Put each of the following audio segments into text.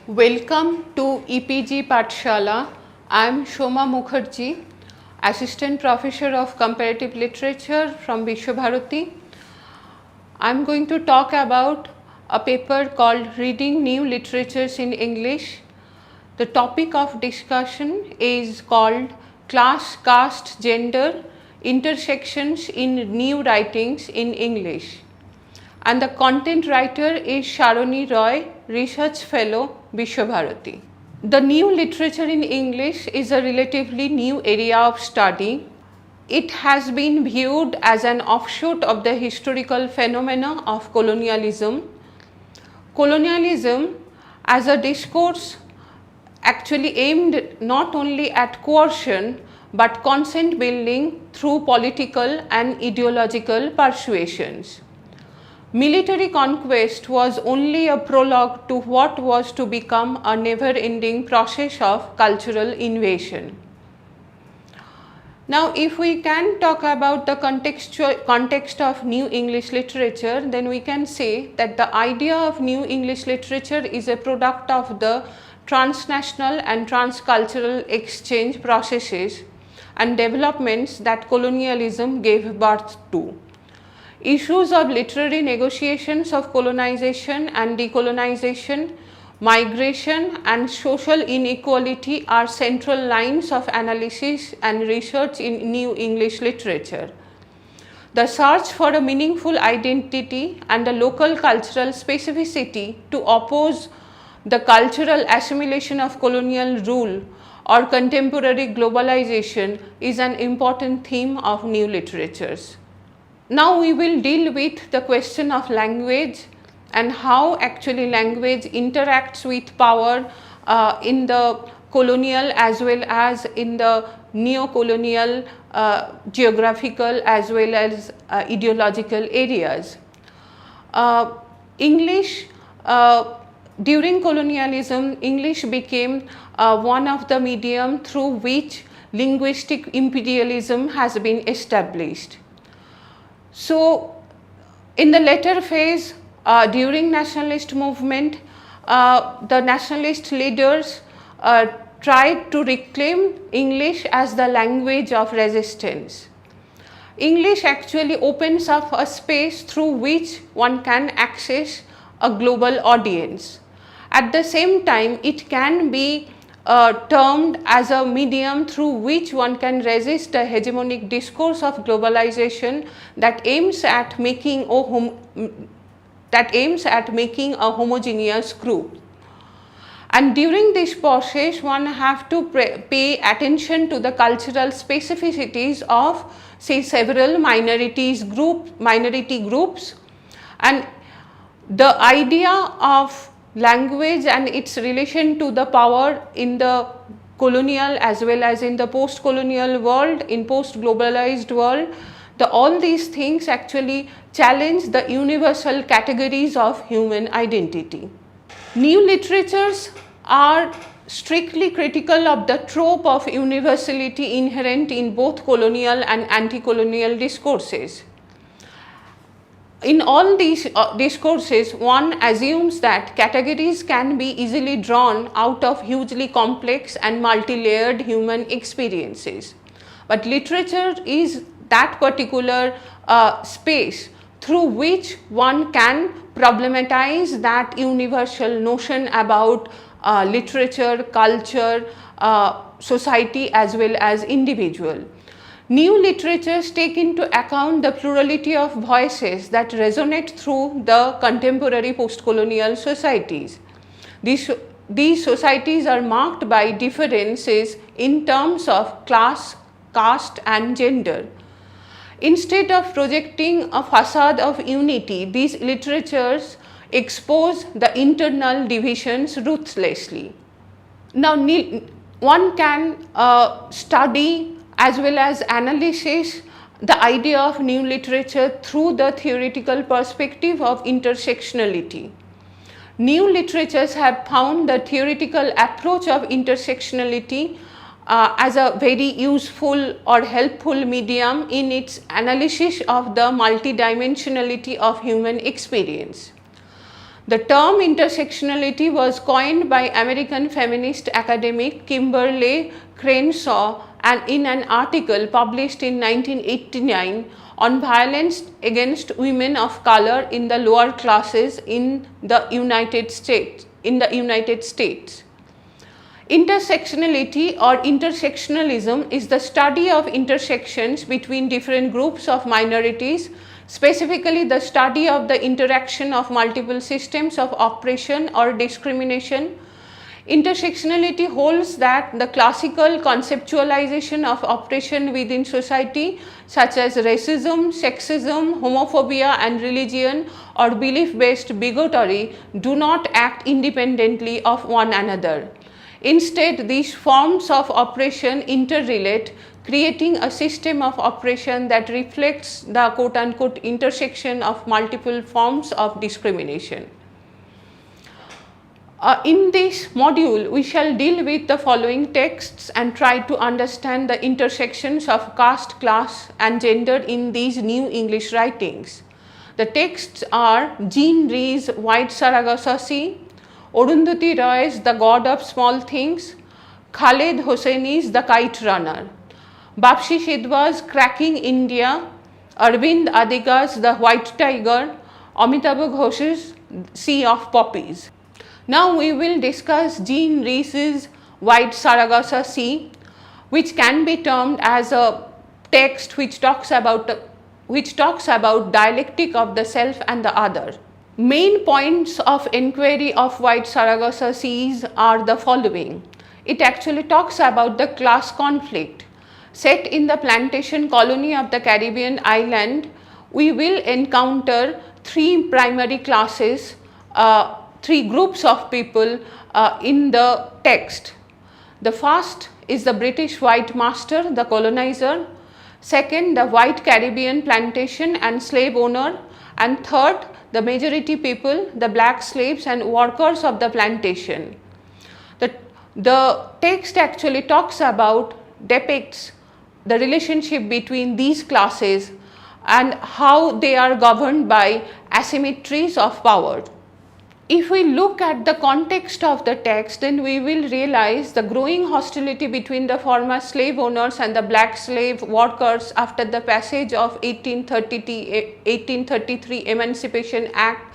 Welcome to EPG Pathshala. I am Shoma Mukherjee, Assistant Professor of Comparative Literature from Vishwabharati. I am going to talk about a paper called Reading New Literatures in English. The topic of discussion is called Class, Caste, Gender, Intersections in New Writings in English. And the content writer is Sharoni Roy, Research Fellow, Vishwabharati. The new literature in English is a relatively new area of study. It has been viewed as an offshoot of the historical phenomena of colonialism. Colonialism as a discourse actually aimed not only at coercion but consent building through political and ideological persuasions. Military conquest was only a prologue to what was to become a never-ending process of cultural invasion. Now, if we can talk about the context of New English literature, then we can say that the idea of New English literature is a product of the transnational and transcultural exchange processes and developments that colonialism gave birth to. Issues of literary negotiations of colonization and decolonization, migration and social inequality are central lines of analysis and research in New English literature. The search for a meaningful identity and a local cultural specificity to oppose the cultural assimilation of colonial rule or contemporary globalization is an important theme of new literatures. Now we will deal with the question of language and how actually language interacts with power in the colonial as well as in the neo-colonial geographical as well as ideological areas. During colonialism, English became one of the medium through which linguistic imperialism has been established. So, in the later phase, during nationalist movement, the nationalist leaders tried to reclaim English as the language of resistance. English actually opens up a space through which one can access a global audience. At the same time, it can be termed as a medium through which one can resist the hegemonic discourse of globalization that aims at making a homogeneous group. And during this process, one have to pay attention to the cultural specificities of, say, several minority groups, and the idea of language and its relation to the power in the colonial as well as in the post-colonial world, in post-globalized world, all these things actually challenge the universal categories of human identity. New literatures are strictly critical of the trope of universality inherent in both colonial and anti-colonial discourses. In all these discourses, one assumes that categories can be easily drawn out of hugely complex and multi-layered human experiences. But literature is that particular space through which one can problematize that universal notion about literature, culture, society as well as individual. New literatures take into account the plurality of voices that resonate through the contemporary post-colonial societies. These societies are marked by differences in terms of class, caste and gender. Instead of projecting a facade of unity, these literatures expose the internal divisions ruthlessly. Now, one can study as well as analysis the idea of new literature through the theoretical perspective of intersectionality. New literatures have found the theoretical approach of intersectionality as a very useful or helpful medium in its analysis of the multidimensionality of human experience. The term intersectionality was coined by American feminist academic Kimberly Crenshaw and in an article published in 1989 on violence against women of color in the lower classes in the United States. Intersectionality or intersectionalism is the study of intersections between different groups of minorities, specifically the study of the interaction of multiple systems of oppression or discrimination. Intersectionality holds that the classical conceptualization of oppression within society, such as racism, sexism, homophobia and religion or belief-based bigotry, do not act independently of one another. Instead, these forms of oppression interrelate, creating a system of oppression that reflects the quote-unquote intersection of multiple forms of discrimination. In this module, we shall deal with the following texts and try to understand the intersections of caste, class and gender in these new English writings. The texts are Jean Rhys' White Sargasso Sea, Arundhati Roy's The God of Small Things, Khaled Hosseini's The Kite Runner, Bapshi Sidhwa's Cracking India, Arvind Adiga's The White Tiger, Amitav Ghosh's Sea of Poppies. Now we will discuss Jean Rhys' White Sargasso Sea, which can be termed as a text which talks about dialectic of the self and the other. Main points of Enquiry of White Sargasso Seas are the following. It actually talks about the class conflict. Set in the plantation colony of the Caribbean island, we will encounter three primary classes, three groups of people in the text. The first is the British white master, the colonizer. Second, the white Caribbean plantation and slave owner. And third, the majority people, the black slaves and workers of the plantation. The text actually depicts the relationship between these classes and how they are governed by asymmetries of power. If we look at the context of the text, then we will realize the growing hostility between the former slave owners and the black slave workers after the passage of 1833 Emancipation Act,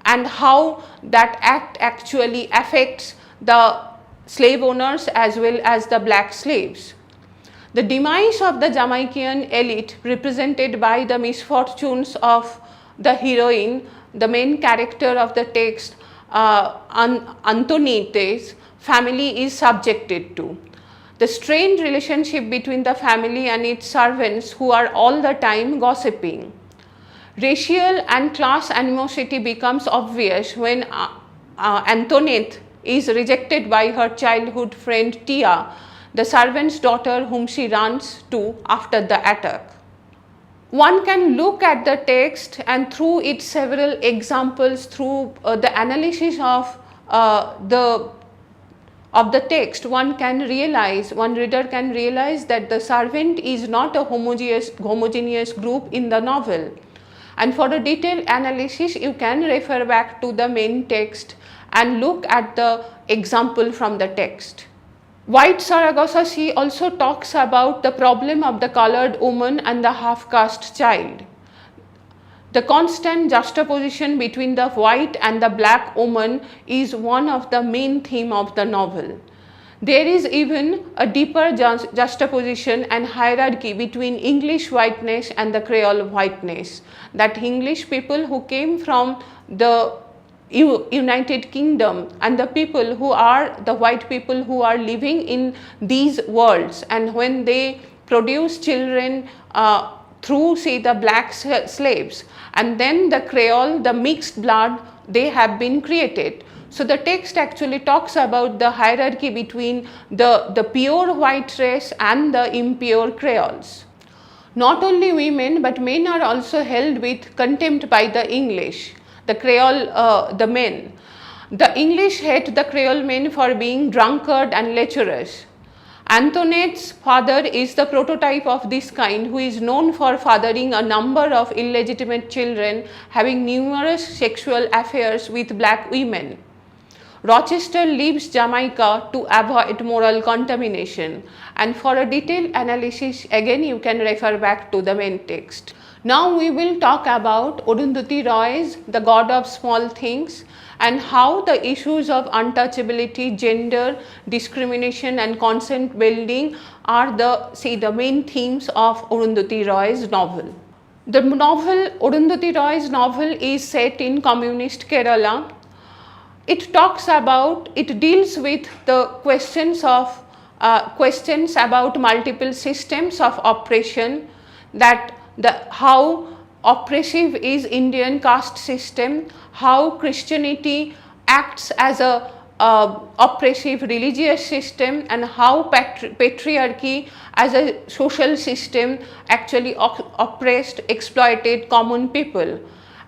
and how that act actually affects the slave owners as well as the black slaves. The demise of the Jamaican elite, represented by the misfortunes of the heroine, the main character of the text, Antoinette's family, is subjected to. The strained relationship between the family and its servants, who are all the time gossiping. Racial and class animosity becomes obvious when Antoinette is rejected by her childhood friend Tia, the servant's daughter whom she runs to after the attack. One can look at the text and through its several examples, through the analysis of the text, one reader can realize that the servant is not a homogeneous group in the novel. And for a detailed analysis, you can refer back to the main text and look at the example from the text. White Sargasso Sea also talks about the problem of the colored woman and the half-caste child. The constant juxtaposition between the white and the black woman is one of the main themes of the novel. There is even a deeper juxtaposition and hierarchy between English whiteness and the Creole whiteness, that English people who came from the United Kingdom and the people who are the white people who are living in these worlds, and when they produce children through, say, the black slaves, and then the Creole, the mixed blood, they have been created. So the text actually talks about the hierarchy between the pure white race and the impure Creoles. Not only women but men are also held with contempt by the English. The Creole, the men. The English hate the Creole men for being drunkard and lecherous. Antoinette's father is the prototype of this kind, who is known for fathering a number of illegitimate children, having numerous sexual affairs with black women. Rochester leaves Jamaica to avoid moral contamination, and for a detailed analysis again you can refer back to the main text. Now we will talk about Arundhati Roy's The God of Small Things, and how the issues of untouchability, gender, discrimination and consent building are the main themes of Arundhati Roy's novel. The novel, Arundhati Roy's novel, is set in communist Kerala. It deals with the questions about multiple systems of oppression, how oppressive is Indian caste system, how Christianity acts as a oppressive religious system, and how patriarchy as a social system actually oppressed, exploited common people.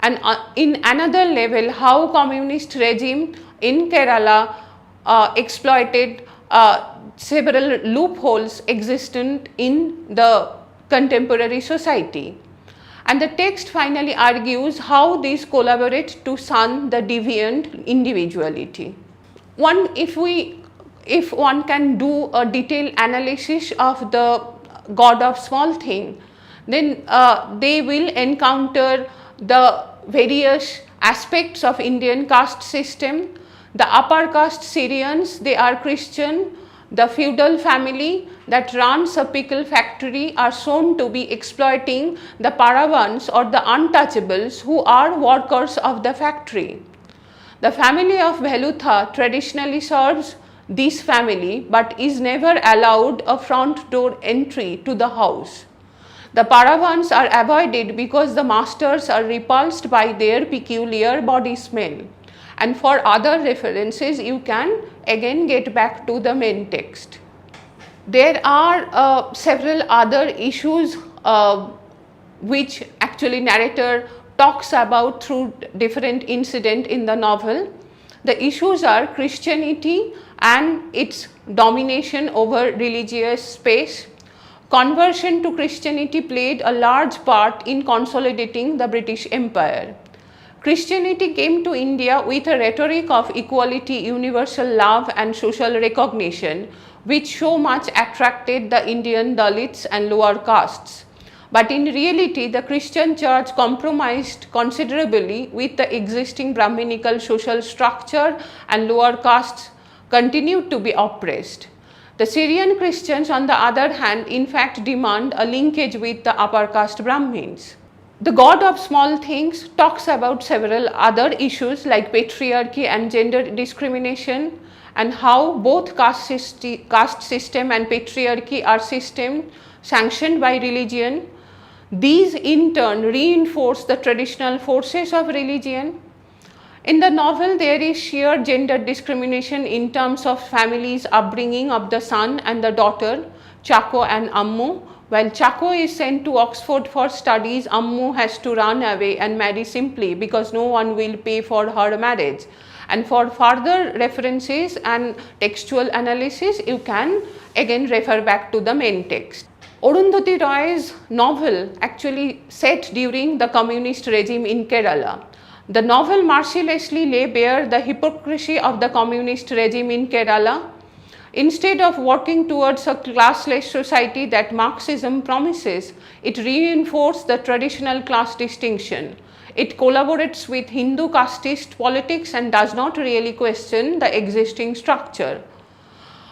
And in another level, how communist regime in Kerala exploited several loopholes existent in the contemporary society. And the text finally argues how these collaborate to shun the deviant individuality. If one can do a detailed analysis of the God of Small Thing, then they will encounter the various aspects of Indian caste system. The upper caste Syrians, they are Christian. The feudal family that runs a pickle factory are shown to be exploiting the paravans or the untouchables, who are workers of the factory. The family of Velutha traditionally serves this family but is never allowed a front door entry to the house. The paravans are avoided because the masters are repulsed by their peculiar body smell. And for other references, you can again get back to the main text. There are several other issues which actually narrator talks about through different incidents in the novel. The issues are Christianity and its domination over religious space. Conversion to Christianity played a large part in consolidating the British Empire. Christianity came to India with a rhetoric of equality, universal love and social recognition, which so much attracted the Indian Dalits and lower castes. But in reality, the Christian church compromised considerably with the existing Brahminical social structure, and lower castes continued to be oppressed. The Syrian Christians, on the other hand, in fact demand a linkage with the upper caste Brahmins. The God of Small Things talks about several other issues like patriarchy and gender discrimination, and how both caste system and patriarchy are systems sanctioned by religion. These in turn reinforce the traditional forces of religion. In the novel, there is sheer gender discrimination in terms of families' upbringing of the son and the daughter, Chako and Ammu. While Chako is sent to Oxford for studies, Ammu has to run away and marry simply because no one will pay for her marriage. And for further references and textual analysis, you can again refer back to the main text. Arundhati Roy's novel actually set during the communist regime in Kerala. The novel mercilessly lay bare the hypocrisy of the communist regime in Kerala. Instead of working towards a classless society that Marxism promises, it reinforced the traditional class distinction. It collaborates with Hindu casteist politics and does not really question the existing structure.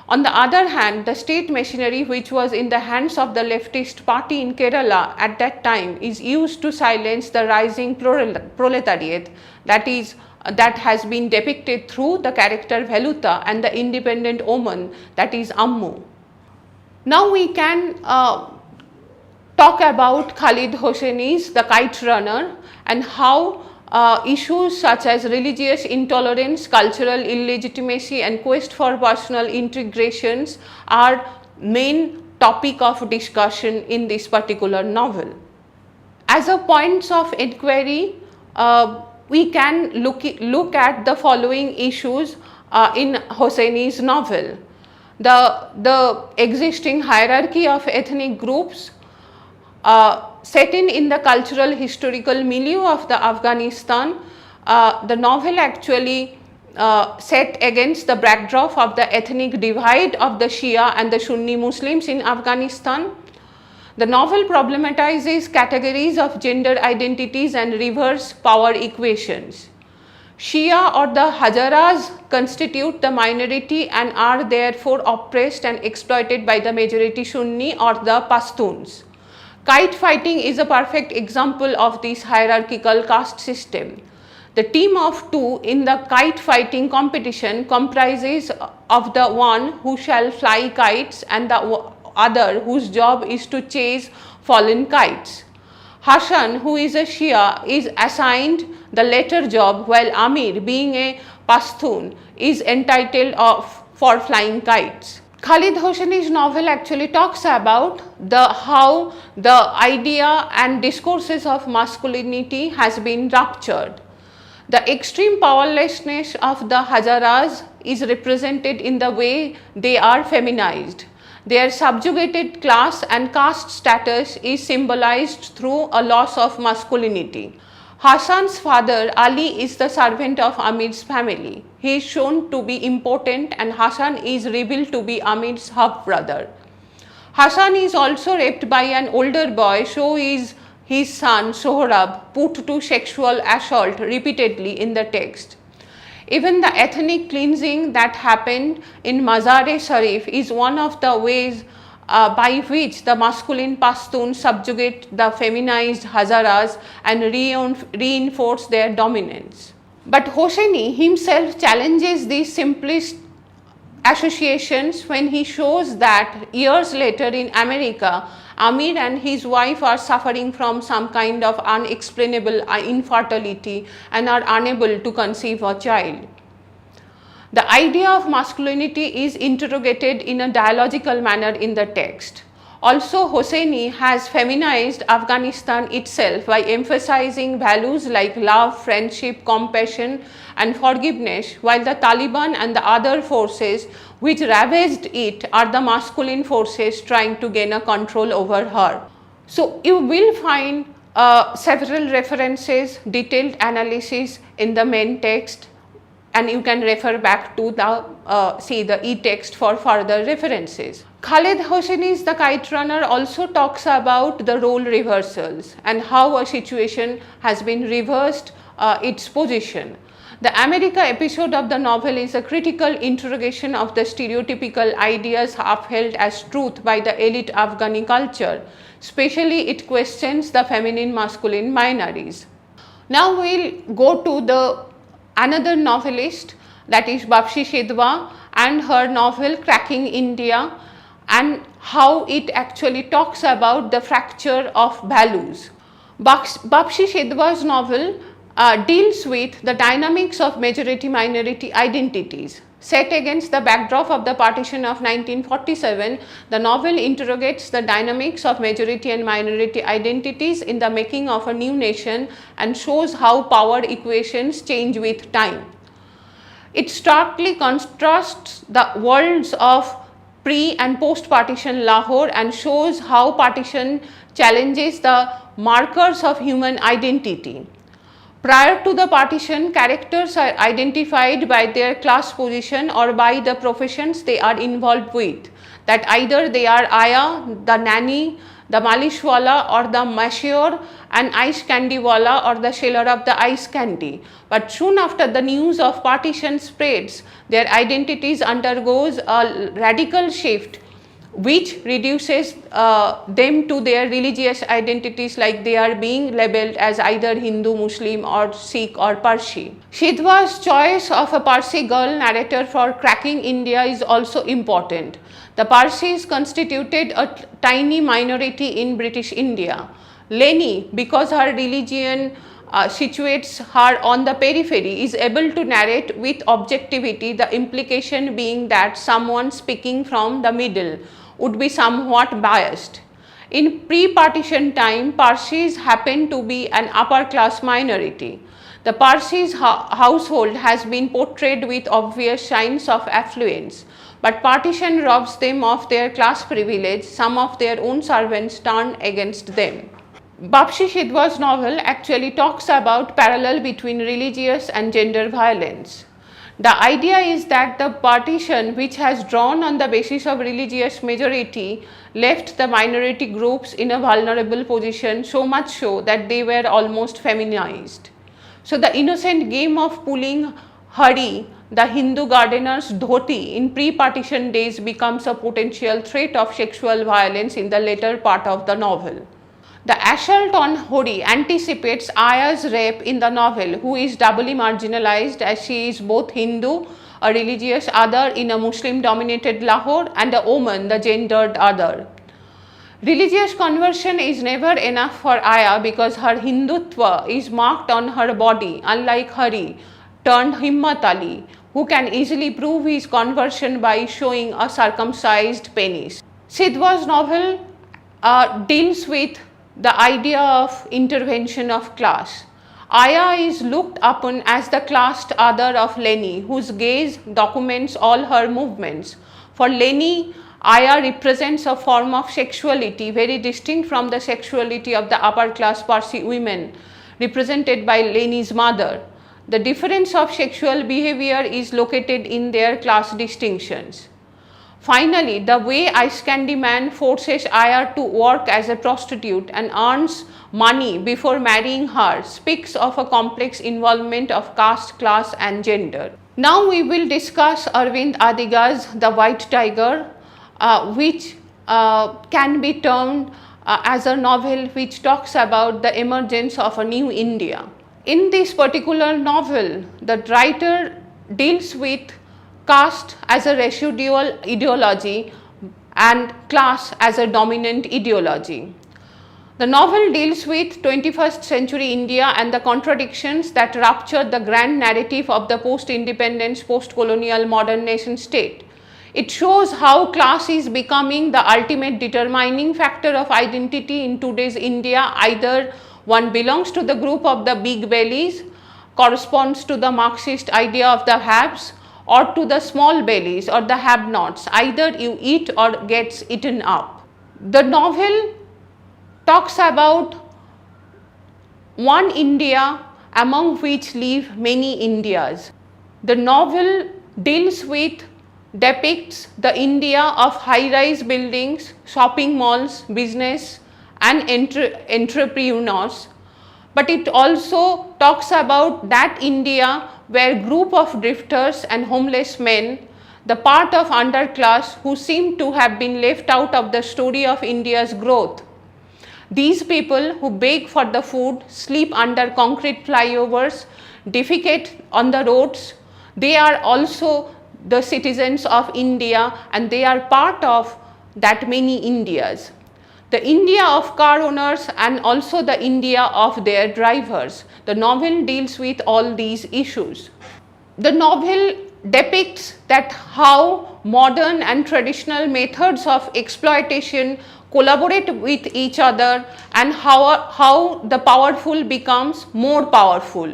On the other hand, the state machinery, which was in the hands of the leftist party in Kerala at that time, is used to silence the rising proletariat that has been depicted through the character Velutha and the independent woman, that is Ammu. Now we can talk about Khaled Hosseini's The Kite Runner, and how issues such as religious intolerance, cultural illegitimacy and quest for personal integrations are main topic of discussion in this particular novel. As a points of inquiry, we can look at the following issues in Hosseini's novel. the existing hierarchy of ethnic groups set in the cultural historical milieu of the Afghanistan. The novel actually set against the backdrop of the ethnic divide of the Shia and the Sunni Muslims in Afghanistan. The novel problematizes categories of gender identities and reverse power equations. Shia or the Hazaras constitute the minority and are therefore oppressed and exploited by the majority Sunni or the Pashtuns. Kite fighting is a perfect example of this hierarchical caste system. The team of two in the kite fighting competition comprises of the one who shall fly kites and the other whose job is to chase fallen kites. Hassan, who is a Shia, is assigned the latter job, while Amir, being a Pashtun, is entitled for flying kites. Khaled Hosseini's novel actually talks about how the idea and discourses of masculinity has been ruptured. The extreme powerlessness of the Hazaras is represented in the way they are feminized. Their subjugated class and caste status is symbolized through a loss of masculinity. Hassan's father Ali is the servant of Amir's family. He is shown to be important and Hassan is revealed to be Amir's half-brother. Hassan is also raped by an older boy, so is his son Sohrab put to sexual assault repeatedly in the text. Even the ethnic cleansing that happened in Mazar-e-Sharif is one of the ways by which the masculine Pashtuns subjugate the feminized Hazaras and reinforce their dominance. But Hosseini himself challenges these simplest associations when he shows that years later in America, Amir and his wife are suffering from some kind of unexplainable infertility and are unable to conceive a child. The idea of masculinity is interrogated in a dialogical manner in the text. Also, Hosseini has feminized Afghanistan itself by emphasizing values like love, friendship, compassion and forgiveness, while the Taliban and the other forces which ravaged it are the masculine forces trying to gain a control over her. So, you will find several references, detailed analysis in the main text, and you can refer back to the e-text for further references. Khaled Hosseini's The Kite Runner also talks about the role reversals and how a situation has been reversed its position. The America episode of the novel is a critical interrogation of the stereotypical ideas upheld as truth by the elite Afghani culture. Especially it questions the feminine masculine binaries. Now we'll go to another novelist, that is Babshi Shedwa, and her novel Cracking India, and how it actually talks about the fracture of values. Babshi Shedwa's novel deals with the dynamics of majority-minority identities. Set against the backdrop of the partition of 1947, the novel interrogates the dynamics of majority and minority identities in the making of a new nation and shows how power equations change with time. It starkly contrasts the worlds of pre- and post-partition Lahore and shows how partition challenges the markers of human identity. Prior to the partition, characters are identified by their class position or by the professions they are involved with, that either they are Aya, the nanny, the malishwala or the mashior, and ice candy wala or the seller of the ice candy. But soon after the news of partition spreads, their identities undergoes a radical shift which reduces them to their religious identities, like they are being labeled as either Hindu, Muslim or Sikh or Parsi. Shedwa's choice of a Parsi girl narrator for Cracking India is also important. The Parsis constituted a tiny minority in British India. Leni, because her religion situates her on the periphery, is able to narrate with objectivity, the implication being that someone speaking from the middle would be somewhat biased. In pre-partition time, Parsis happen to be an upper class minority. The Parsis household has been portrayed with obvious signs of affluence, but partition robs them of their class privilege. Some of their own servants turn against them. Bapshi Sidhwa's novel actually talks about parallel between religious and gender violence. The idea is that the partition, which has drawn on the basis of religious majority, left the minority groups in a vulnerable position, so much so that they were almost feminized. So the innocent game of pulling Hari, the Hindu gardener's dhoti, in pre-partition days becomes a potential threat of sexual violence in the later part of the novel. The assault on Hori anticipates Aya's rape in the novel, who is doubly marginalized as she is both Hindu, a religious other in a Muslim-dominated Lahore, and a woman, the gendered other. Religious conversion is never enough for Aya because her Hindutva is marked on her body, unlike Hari, turned Himmat Ali, who can easily prove his conversion by showing a circumcised penis. Sidhwa's novel deals with the idea of intervention of class. Aya is looked upon as the classed other of Leni, whose gaze documents all her movements. For Leni, Aya represents a form of sexuality very distinct from the sexuality of the upper class Parsi women, represented by Leni's mother. The difference of sexual behavior is located in their class distinctions. Finally, the way Ice Candy Man forces Aya to work as a prostitute and earns money before marrying her speaks of a complex involvement of caste, class and gender. Now we will discuss Arvind Adiga's The White Tiger, which can be termed as a novel which talks about the emergence of a new India. In this particular novel, the writer deals with caste as a residual ideology and class as a dominant ideology. The novel deals with 21st century India and the contradictions that rupture the grand narrative of the post-independence, post-colonial modern nation state. It shows how class is becoming the ultimate determining factor of identity in today's India. Either one belongs to the group of the big bellies, corresponds to the Marxist idea of the haves, or to the small bellies or the have-nots. Either you eat or gets eaten up. The novel talks about one India among which live many Indias. The novel depicts the India of high-rise buildings, shopping malls, business and entrepreneurs, but it also talks about that India where group of drifters and homeless men, the part of underclass who seem to have been left out of the story of India's growth. These people who beg for the food, sleep under concrete flyovers, defecate on the roads, they are also the citizens of India and they are part of that many Indias. The India of car owners and also the India of their drivers. The novel deals with all these issues. The novel depicts that how modern and traditional methods of exploitation collaborate with each other and how the powerful becomes more powerful.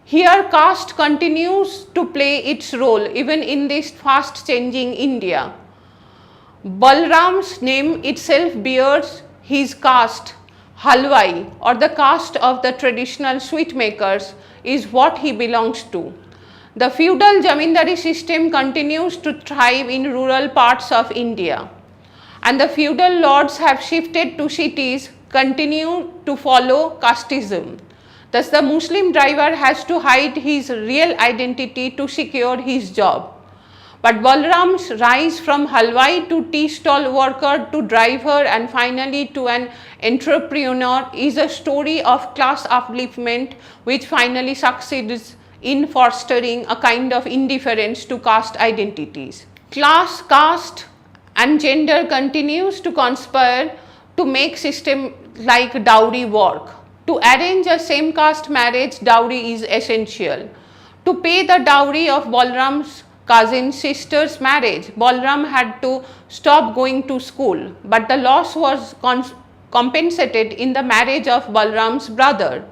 Here caste continues to play its role even in this fast changing India. Balram's name itself bears his caste. Halwai, or the caste of the traditional sweet makers, is what he belongs to. The feudal zamindari system continues to thrive in rural parts of India, and the feudal lords have shifted to cities, continue to follow casteism. Thus the Muslim driver has to hide his real identity to secure his job. But Balram's rise from halwai to tea stall worker to driver and finally to an entrepreneur is a story of class upliftment which finally succeeds in fostering a kind of indifference to caste identities. Class, caste and gender continues to conspire to make system like dowry work. To arrange a same caste marriage, dowry is essential. To pay the dowry of Balram's cousin sister's marriage, Balram had to stop going to school, but the loss was compensated in the marriage of Balram's brother.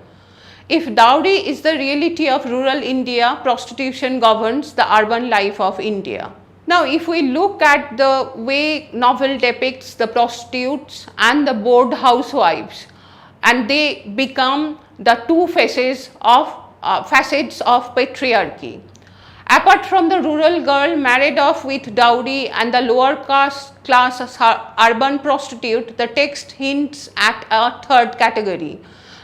If dowry is the reality of rural India, prostitution governs the urban life of India. Now, if we look at the way novel depicts the prostitutes and the bored housewives, and they become the two facets of patriarchy. Apart from the rural girl married off with dowry and the lower class urban prostitute, the text hints at a third category.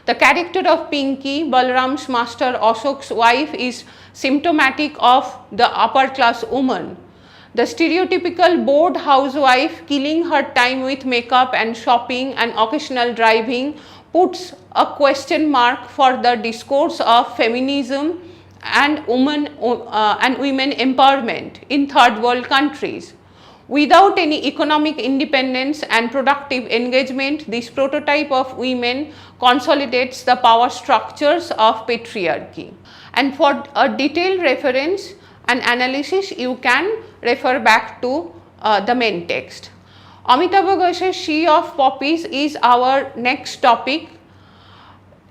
The character of Pinky, Balram's master Ashok's wife, is symptomatic of the upper class woman. The stereotypical bored housewife killing her time with makeup and shopping and occasional driving puts a question mark for the discourse of feminism and women empowerment in third world countries. Without any economic independence and productive engagement, this prototype of women consolidates the power structures of patriarchy. And for a detailed reference and analysis, you can refer back to the main text. Amitav Ghosh's She of Poppies is our next topic.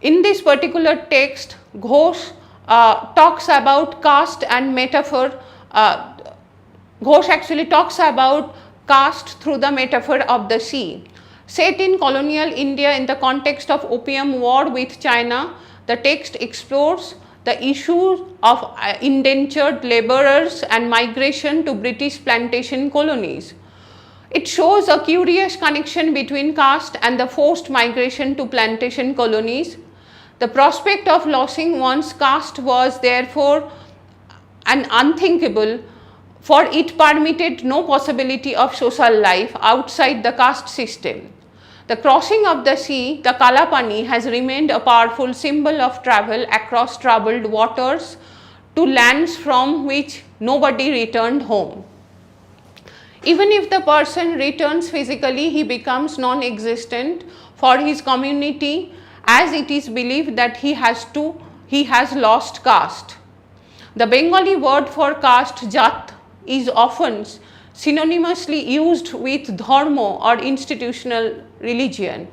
In this particular text, Ghosh talks about caste and metaphor. Ghosh actually talks about caste through the metaphor of the sea. Set in colonial India in the context of opium war with China, the text explores the issue of indentured laborers and migration to British plantation colonies. It shows a curious connection between caste and the forced migration to plantation colonies. The prospect of losing one's caste was therefore an unthinkable, for it permitted no possibility of social life outside the caste system. The crossing of the sea, the Kalapani, has remained a powerful symbol of travel across troubled waters to lands from which nobody returned home. Even if the person returns physically, he becomes non-existent for his community, as it is believed that he has lost caste. The Bengali word for caste, jat, is often synonymously used with dharma or institutional religion.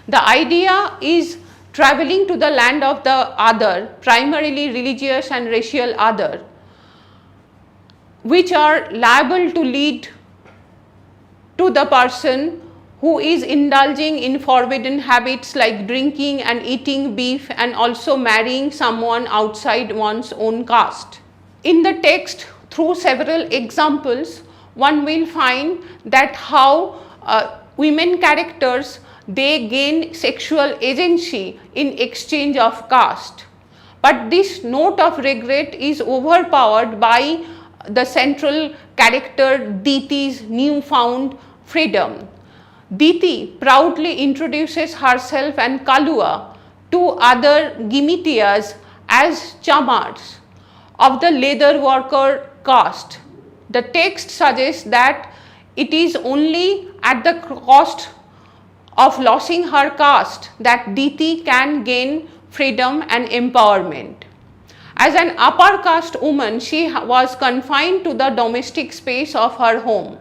The idea is traveling to the land of the other, primarily religious and racial other, which are liable to lead to the person who is indulging in forbidden habits like drinking and eating beef and also marrying someone outside one's own caste. In the text, through several examples, one will find that how women characters, they gain sexual agency in exchange of caste. But this note of regret is overpowered by the central character Diti's newfound freedom. Diti proudly introduces herself and Kalua to other Gimitiyas as chamars of the leather worker caste. The text suggests that it is only at the cost of losing her caste that Diti can gain freedom and empowerment. As an upper caste woman, she was confined to the domestic space of her home.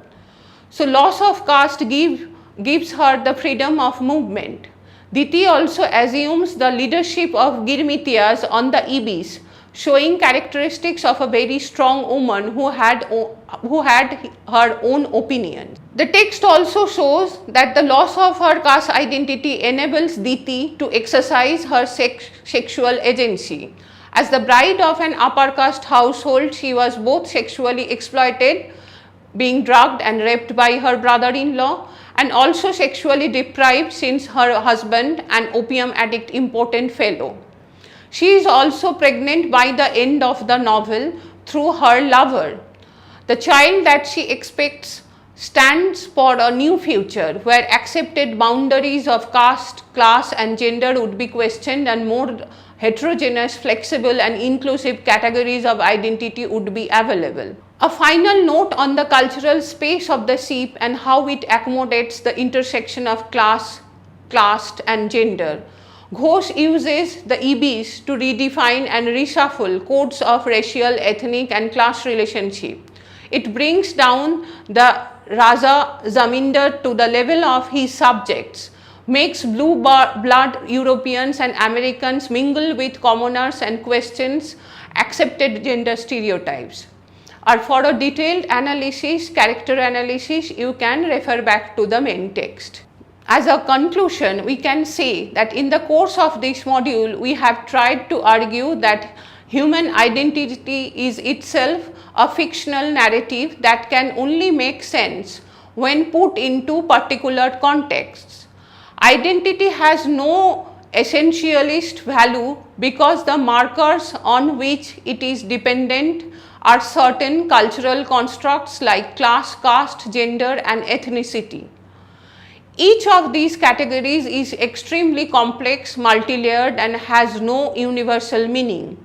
So loss of caste gives her the freedom of movement. Diti also assumes the leadership of Girmitiyas on the Ibis, showing characteristics of a very strong woman who had her own opinion. The text also shows that the loss of her caste identity enables Diti to exercise her sexual agency. As the bride of an upper caste household, she was both sexually exploited, being drugged and raped by her brother-in-law, and also sexually deprived since her husband, an opium addict, impotent fellow. She is also pregnant by the end of the novel through her lover. The child that she expects stands for a new future where accepted boundaries of caste, class and gender would be questioned and more heterogeneous, flexible and inclusive categories of identity would be available. A final note on the cultural space of the sheep and how it accommodates the intersection of class, caste and gender. Ghosh uses the Ibis to redefine and reshuffle codes of racial, ethnic and class relationship. It brings down the Raja Zamindar to the level of his subjects, makes blue blood Europeans and Americans mingle with commoners and questions accepted gender stereotypes. or for a detailed analysis, character analysis, you can refer back to the main text. As a conclusion, we can say that in the course of this module, we have tried to argue that human identity is itself a fictional narrative that can only make sense when put into particular contexts. Identity has no essentialist value because the markers on which it is dependent are certain cultural constructs like class, caste, gender and ethnicity. Each of these categories is extremely complex, multi-layered and has no universal meaning.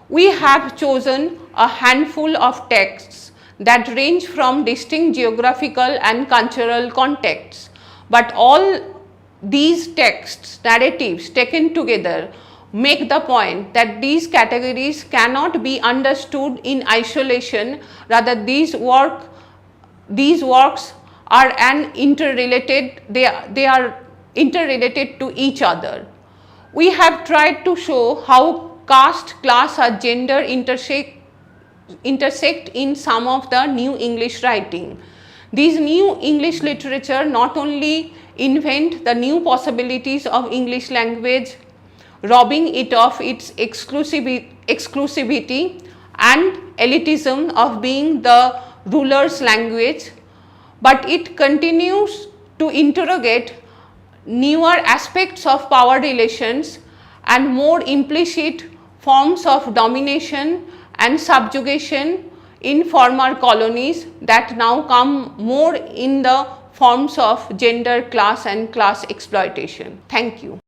We have chosen a handful of texts that range from distinct geographical and cultural contexts, but all these texts, narratives taken together make the point that these categories cannot be understood in isolation. Rather, these works are interrelated to each other. We have tried to show how caste, class or gender intersect in some of the New English writing. These New English literature not only invent the new possibilities of English language, robbing it of its exclusivity and elitism of being the ruler's language, but it continues to interrogate newer aspects of power relations and more implicit forms of domination and subjugation in former colonies that now come more in the forms of gender, class and class exploitation. Thank you.